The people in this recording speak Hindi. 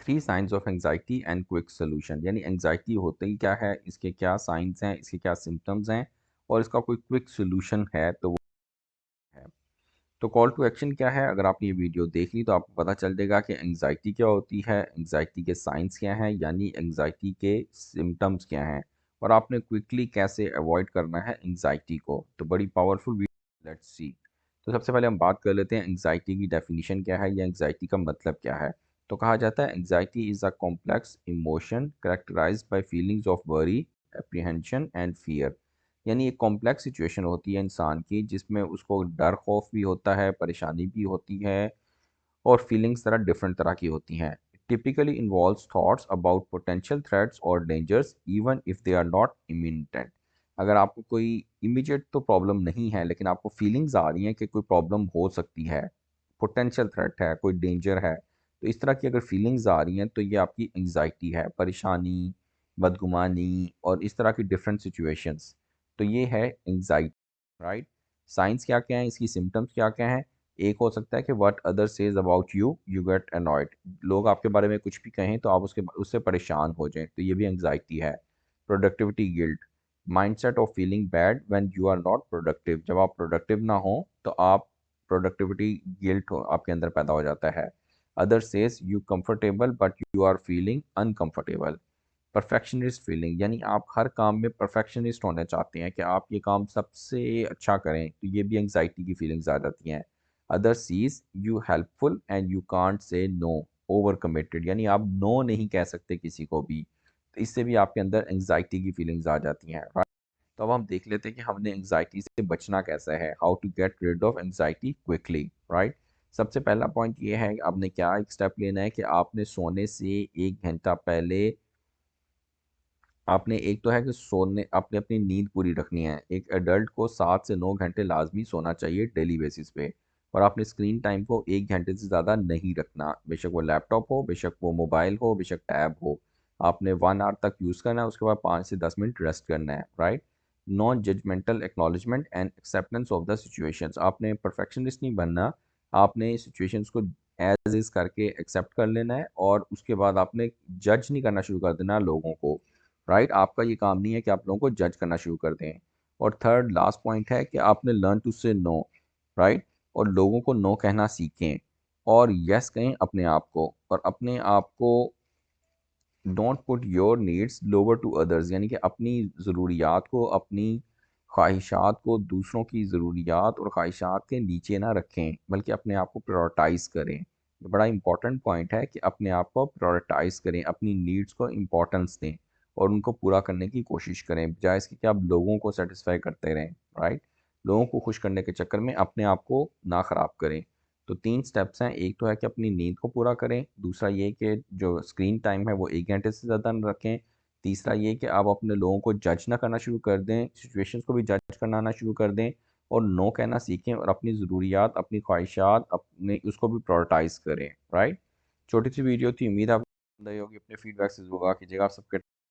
3 science of anxiety and quick solution, यानी एंजाइटी होते ही क्या है, इसके क्या साइंस हैं, इसके क्या सिम्टम्स हैं और इसका कोई क्विक सॉल्यूशन है तो वो है। तो कॉल टू एक्शन क्या है, अगर आपने ये वीडियो देख ली तो आपको पता चल जाएगा कि एंजाइटी क्या होती है, एंजाइटी के साइंस क्या हैं, यानी एंजाइटी के सिम्टम्स क्या हैं और आपने क्विकली कैसे अवॉइड करना है एंजाइटी को। तो बड़ी पावरफुल वीडियो, लेट्स सी। तो सबसे पहले हम बात कर लेते हैं एंजाइटी की डेफिनेशन क्या है या एंजाइटी का मतलब क्या है। तो कहा जाता है anxiety is a complex emotion characterised by feelings of worry, apprehension and fear. यानी एक कॉम्प्लेक्स सिचुएशन होती है इंसान की जिसमें उसको डर खौफ भी होता है, परेशानी भी होती है और फीलिंग्स तरह डिफरेंट तरह की होती हैं। Typically involves thoughts about potential threats और dangers even if they are not imminent. अगर आपको कोई इमीडिएट तो प्रॉब्लम नहीं है लेकिन आपको फीलिंग्स आ रही हैं कि कोई प्रॉब्लम हो सकती है, पोटेंशियल थ्रेट है, कोई डेंजर है, तो इस तरह की अगर फीलिंग्स आ रही हैं तो ये आपकी एंग्जाइटी है, परेशानी, बदगुमानी और इस तरह की डिफरेंट सिचुएशंस। तो ये है एंग्जाइटी, राइट। साइंस क्या क्या है, इसकी सिम्टम्स क्या क्या हैं। एक हो सकता है कि what other says about you you get annoyed, लोग आपके बारे में कुछ भी कहें तो आप उससे परेशान हो जाएं, तो ये भी एंग्जाइटी है। Productivity guilt, mindset of feeling bad when you are not productive, जब आप प्रोडक्टिव ना हो तो आप प्रोडक्टिविटी गिल्ट हो आपके अंदर पैदा हो जाता है। Other says you comfortable but you are feeling uncomfortable. Perfectionist feeling, यानी आप हर काम में परफेक्शनिस्ट होना चाहते हैं कि आप ये काम सबसे अच्छा करें, तो ये भी एंग्जाइटी की फीलिंग्स आ जाती हैं। Other sees you helpful and you can't say no, over committed, यानी आप नो नहीं कह सकते किसी को भी, तो इससे भी आपके अंदर एंग्जाइटी की फीलिंग्स आ जाती हैं, right? तो अब हम देख लेते हैं कि हमने एंग्जाइटी से बचना कैसे है, how to get rid of anxiety quickly, right. सबसे पहला पॉइंट ये है कि आपने क्या एक स्टेप लेना है कि आपने सोने से 1 घंटा पहले आपने, एक तो है कि सोने, आपने अपनी नींद पूरी रखनी है। एक एडल्ट को 7 से 9 घंटे लाजमी सोना चाहिए डेली बेसिस पे, और आपने स्क्रीन टाइम को 1 घंटे से ज़्यादा नहीं रखना, बेशक वो लैपटॉप हो, बेशक वो मोबाइल हो, बेशक टैब हो। आपने 1 आवर तक यूज़ करना है, उसके बाद 5 से 10 मिनट रेस्ट करना है, right. Non judgemental acknowledgement and acceptance of the situations, आपने परफेक्शनिस्ट नहीं बनना, आपने सिचुएशंस को एज इज़ करके एक्सेप्ट कर लेना है और उसके बाद आपने जज नहीं करना शुरू कर देना लोगों को, राइट। आपका ये काम नहीं है कि आप लोगों को जज करना शुरू कर दें। और थर्ड लास्ट पॉइंट है कि आपने लर्न टू से नो, राइट, और लोगों को नो कहना सीखें और यस कहें अपने आप को, और अपने आप को don't put your needs lower to others, यानी कि अपनी ज़रूरियात को, अपनी ख्वाहिशात को दूसरों की ज़रूरियात और ख्वाहिशात के नीचे ना रखें, बल्कि अपने आप को प्रायोरिटाइज़ करें। ये बड़ा इंपॉर्टेंट पॉइंट है कि अपने आप को प्रायोरिटाइज़ करें, अपनी नीड्स को इम्पोर्टेंस दें और उनको पूरा करने की कोशिश करें, बजाय इसके कि आप लोगों को सेटिस्फाई करते रहें, राइट। लोगों को खुश करने के चक्कर में अपने आप को ना ख़राब करें। तो 3 स्टेप्स हैं, एक तो है कि अपनी नींद को पूरा करें, दूसरा ये कि जो स्क्रीन टाइम है वो 1 घंटे से ज़्यादा न रखें, तीसरा ये कि आप अपने लोगों को जज ना करना शुरू कर दें, सिचुएशंस को भी जज करना आना शुरू कर दें और नो कहना सीखें और अपनी ज़रूरियात, अपनी ख्वाहिशात, अपने उसको भी प्रायोरिटाइज़ करें, राइट। छोटी सी वीडियो थी, उम्मीद आपको पसंद आई होगी। अपने फीडबैक से ज़रूर कीजिएगा। आप सबके